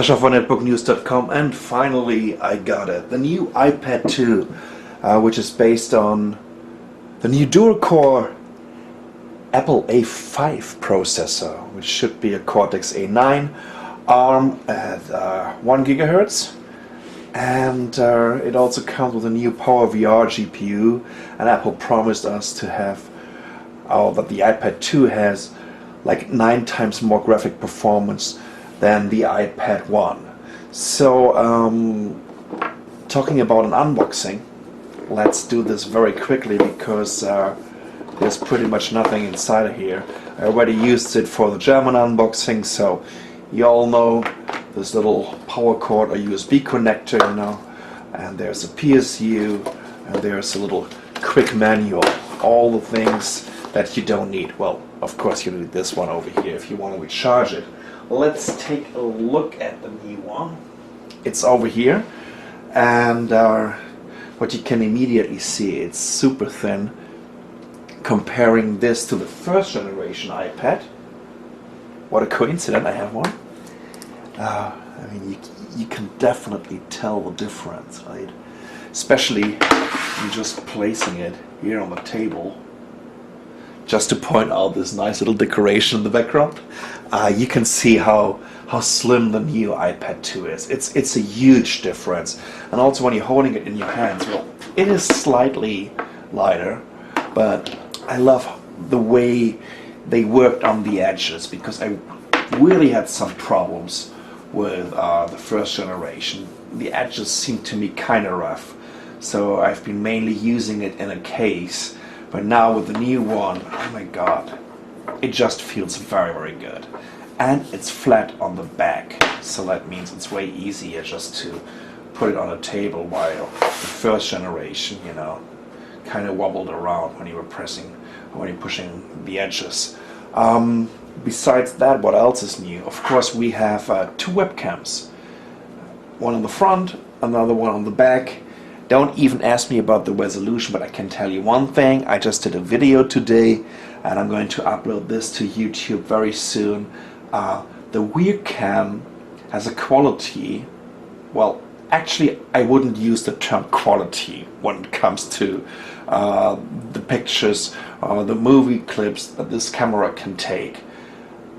Sasha for netbooknews.com, and finally I got it. The new iPad 2, which is based on the new dual-core Apple A5 processor, which should be a Cortex A9, ARM at 1 GHz, and it also comes with a new PowerVR GPU, and Apple promised us to have, that the iPad 2 has like 9 times more graphic performance than the iPad 1. So talking about an unboxing, let's do this very quickly because there's pretty much nothing inside of here. I already used it for the German unboxing, so you all know this little power cord or USB connector, and there's a PSU, and there's a little quick manual, all the things that you don't need. Well, of course you need this one over here if you want to recharge it. Let's take a look at the new one. It's over here, and what you can immediately see, it's super thin. Comparing this to the first generation iPad, what a coincidence, I have one. I mean, you can definitely tell the difference, right? Especially in just placing it here on the table. Just to point out this nice little decoration in the background, you can see how slim the new iPad 2 is. It's a huge difference. And also when you're holding it in your hands, well, it is slightly lighter, but I love the way they worked on the edges, because I really had some problems with the first generation. The edges seem to me kind of rough, so I've been mainly using it in a case. But now with the new one, oh my god, it just feels very, very good. And it's flat on the back, so that means it's way easier just to put it on a table, while the first generation, kind of wobbled around when you were pushing the edges. Besides that, what else is new? Of course, we have 2 webcams. One on the front, another one on the back. Don't even ask me about the resolution, but I can tell you one thing. I just did a video today, and I'm going to upload this to YouTube very soon. The rear cam has a quality, well, actually I wouldn't use the term quality when it comes to the pictures or the movie clips that this camera can take.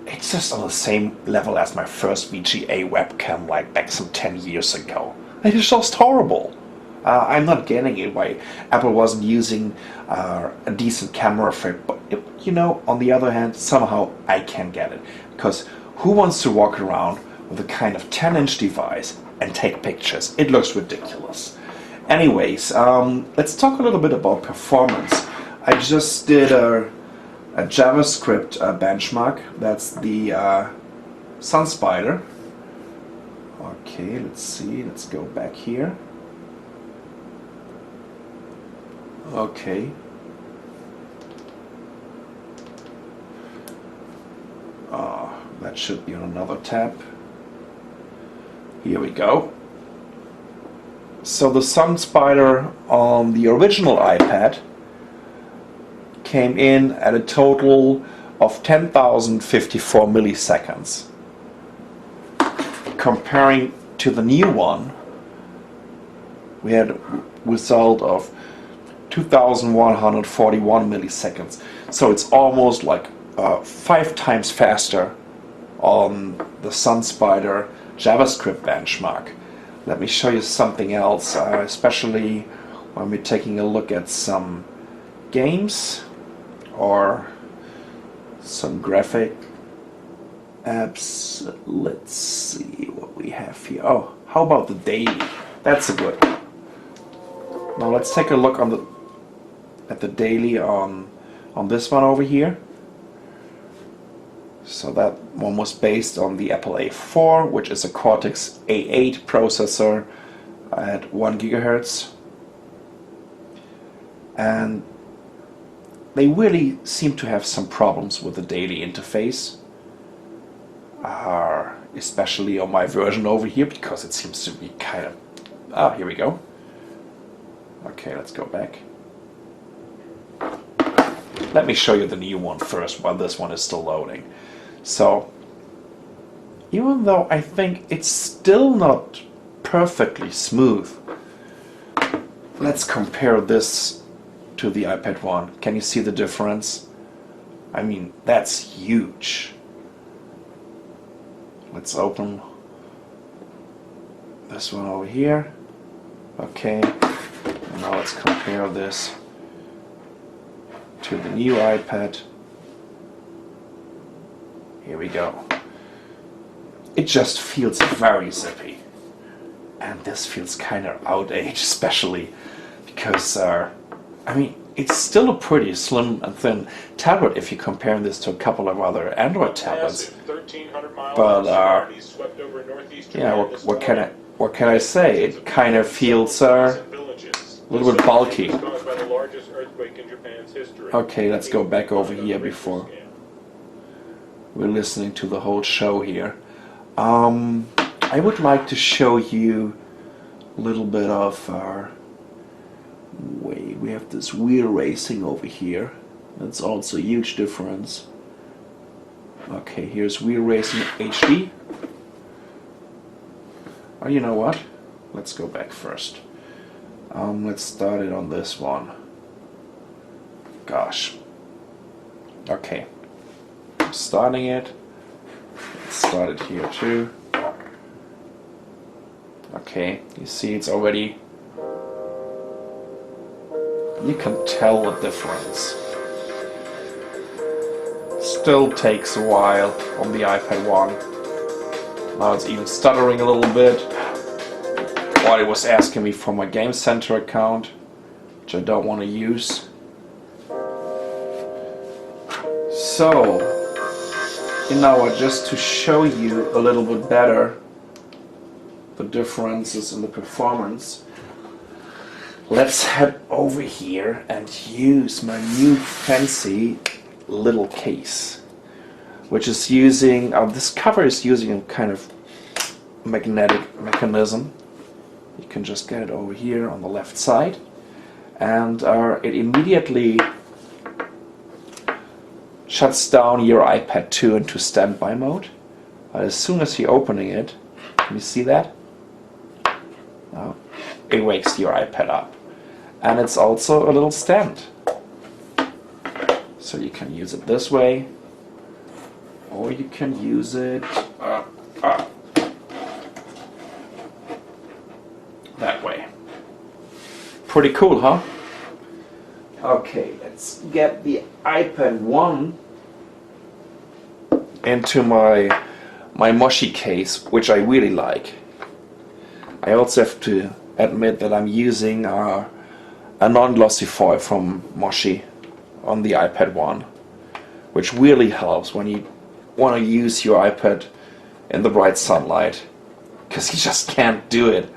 It's just on the same level as my first VGA webcam, like back some 10 years ago. It is just horrible. I'm not getting it why Apple wasn't using a decent camera for it, but on the other hand, somehow I can get it, because who wants to walk around with a kind of 10-inch device and take pictures? It looks ridiculous. Anyways, let's talk a little bit about performance. I just did a JavaScript benchmark. That's the SunSpider. Okay, let's see. Let's go back here. Okay. That should be on another tab. Here we go. So the SunSpider on the original iPad came in at a total of 10,054 milliseconds. Comparing to the new one, we had a result of 2,141 milliseconds. So it's almost like 5 times faster on the SunSpider JavaScript benchmark. Let me show you something else, especially when we're taking a look at some games or some graphic apps. Let's see what we have here. Oh, how about the daily? That's a good one. Now let's take a look at the daily on this one over here. So that one was based on the Apple A4, which is a Cortex A8 processor at 1 GHz. And they really seem to have some problems with the daily interface, especially on my version over here, because it seems to be kind of... here we go. Okay, let's go back. Let me show you the new one first while this one is still loading. So even though I think it's still not perfectly smooth. Let's compare this to the iPad 1. Can you see the difference? I mean, that's huge. Let's open this one over here. Okay, and now let's compare this to the new iPad. Here we go. It just feels very zippy. And this feels kind of outdated, especially because, I mean, it's still a pretty slim and thin tablet if you compare this to a couple of other Android tablets. But yeah, what can I say? It kind of feels a little bit bulky. Okay, let's go back over here before we're listening to the whole show here. I would like to show you a little bit of wait, we have this wheel racing over here. That's also a huge difference. Okay, here's wheel racing HD. Oh, you know what? Let's go back first. Let's start it on this one. Gosh. Okay. I'm starting it. Let's start it here too. Okay, you see it's already... You can tell the difference. Still takes a while on the iPad 1. Now it's even stuttering a little bit. While it was asking me for my Game Center account, which I don't want to use. So, you know what, just to show you a little bit better the differences in the performance, let's head over here and use my new fancy little case, which is using, this cover is using a kind of magnetic mechanism. You can just get it over here on the left side, and it immediately shuts down your iPad 2 into standby mode. As soon as you're opening it, can you see that? Now, it wakes your iPad up. And it's also a little stand. So you can use it this way, or you can use it that way. Pretty cool, huh? Okay, let's get the iPad 1 into my Moshi case, which I really like. I also have to admit that I'm using a non-glossy foil from Moshi on the iPad 1, which really helps when you want to use your iPad in the bright sunlight, because you just can't do it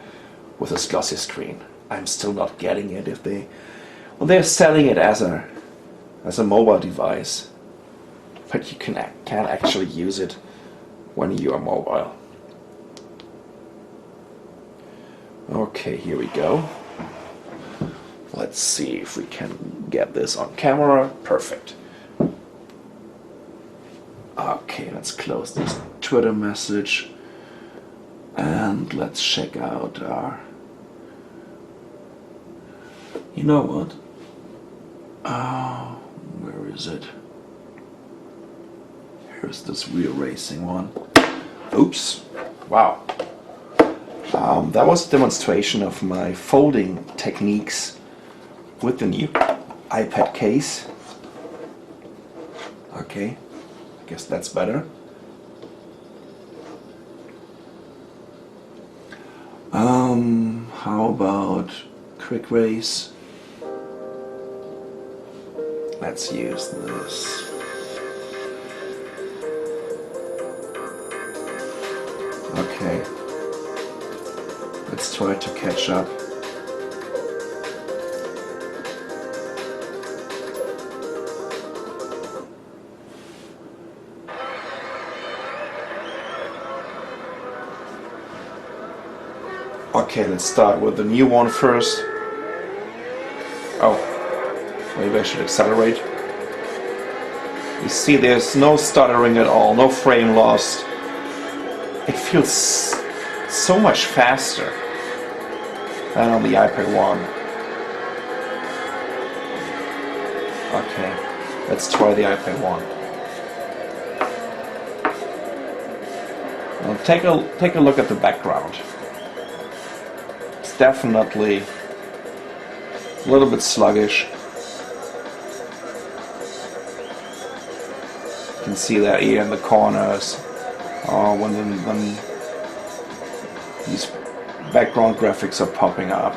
with this glossy screen. I'm still not getting it if they're selling it as a mobile device, but you can actually use it when you are mobile. Okay, here we go. Let's see if we can get this on camera. Perfect. Okay, let's close this Twitter message and let's check out our... You know what? Where is it? Here's this wheel racing one. Oops. Wow. That was a demonstration of my folding techniques with the new iPad case. Okay, I guess that's better. How about quick race? Let's use this. Okay. Let's try to catch up. Okay, let's start with the new one first. Oh, maybe I should accelerate. You see there's no stuttering at all, no frame loss. it feels so much faster than on the iPad 1. Okay, let's try the iPad 1. Now take a look at the background. It's definitely a little bit sluggish. You can see that here in the corners when these background graphics are popping up.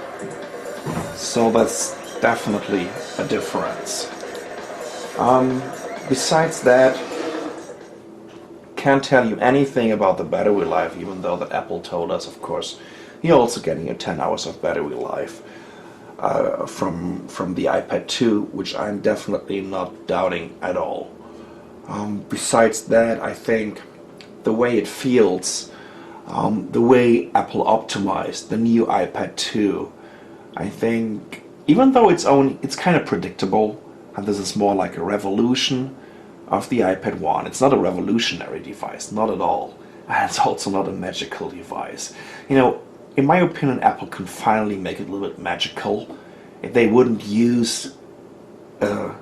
So that's definitely a difference. Besides that, can't tell you anything about the battery life, even though that Apple told us, of course, you're also getting 10 hours of battery life from the iPad 2, which I'm definitely not doubting at all. Besides that, I think the way it feels, the way Apple optimized the new iPad 2, I think, even though it's kind of predictable, and this is more like a revolution of the iPad 1. It's not a revolutionary device, not at all. And it's also not a magical device. You know, in my opinion, Apple can finally make it a little bit magical if they wouldn't use a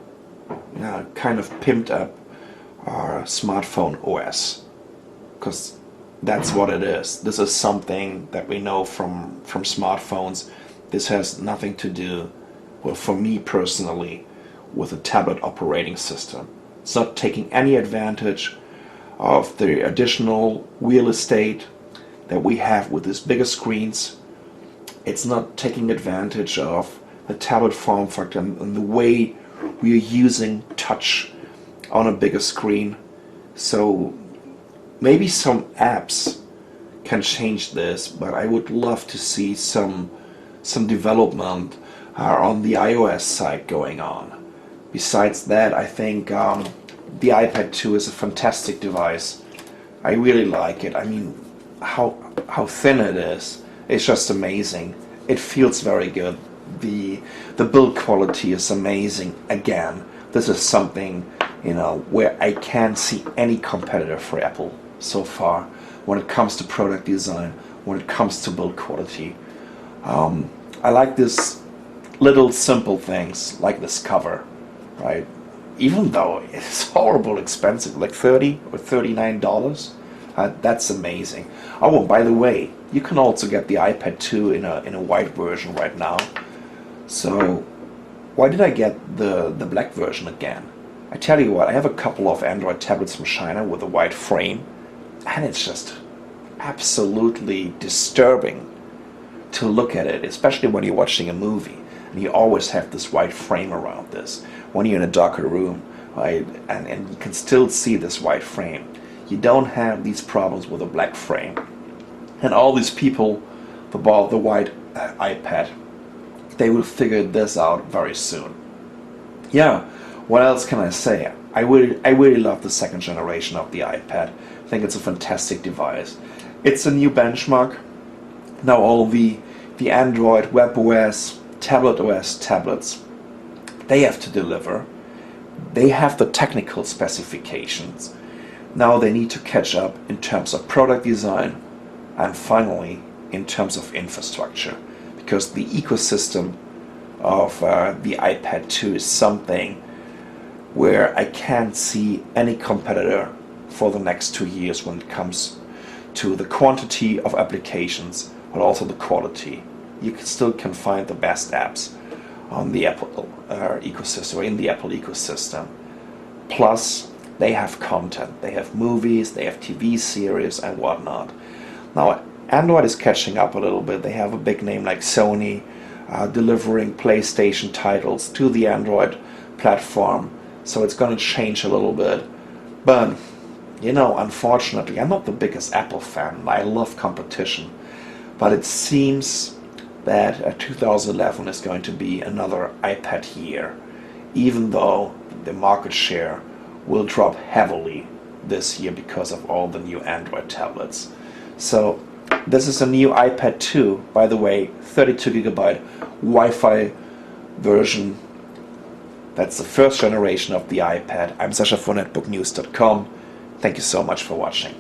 kind of pimped up smartphone OS. Because that's what it is. This is something that we know from smartphones. This has nothing to do, well, for me personally, with a tablet operating system. It's not taking any advantage of the additional real estate that we have with these bigger screens. It's not taking advantage of the tablet form factor and the way we are using touch on a bigger screen. So maybe some apps can change this, but I would love to see some development on the iOS side going on. Besides that, I think the iPad 2 is a fantastic device. I really like it. I mean, how thin it is. It's just amazing. It feels very good. The build quality is amazing. Again, this is something, where I can't see any competitor for Apple so far when it comes to product design, when it comes to build quality. I like this little simple things like this cover, right? Even though it's horrible expensive, like $30 or $39, that's amazing. Oh, and by the way, you can also get the iPad 2 in a white version right now. So why did I get the black version again? I tell you what, I have a couple of Android tablets from China with a white frame, and it's just absolutely disturbing to look at it, especially when you're watching a movie and you always have this white frame around this. When you're in a darker room, right, and you can still see this white frame. You don't have these problems with a black frame. And all these people about the white iPad, they will figure this out very soon. Yeah, what else can I say? I really love the second generation of the iPad. I think it's a fantastic device. It's a new benchmark. Now all the Android, WebOS, TabletOS tablets, they have to deliver. They have the technical specifications. Now they need to catch up in terms of product design and finally in terms of infrastructure, because the ecosystem of the iPad 2 is something where I can't see any competitor for the next 2 years when it comes to the quantity of applications, but also the quality. You still can find the best apps on the Apple ecosystem, or in the Apple ecosystem. Plus, they have content. They have movies, they have TV series and whatnot. Now, Android is catching up a little bit. They have a big name like Sony delivering PlayStation titles to the Android platform. So it's going to change a little bit. But, unfortunately, I'm not the biggest Apple fan. I love competition. But it seems that 2011 is going to be another iPad year, even though the market share will drop heavily this year because of all the new Android tablets. So this is a new iPad 2, by the way, 32GB Wi-Fi version. That's the first generation of the iPad. I'm Sascha for netbooknews.com. Thank you so much for watching.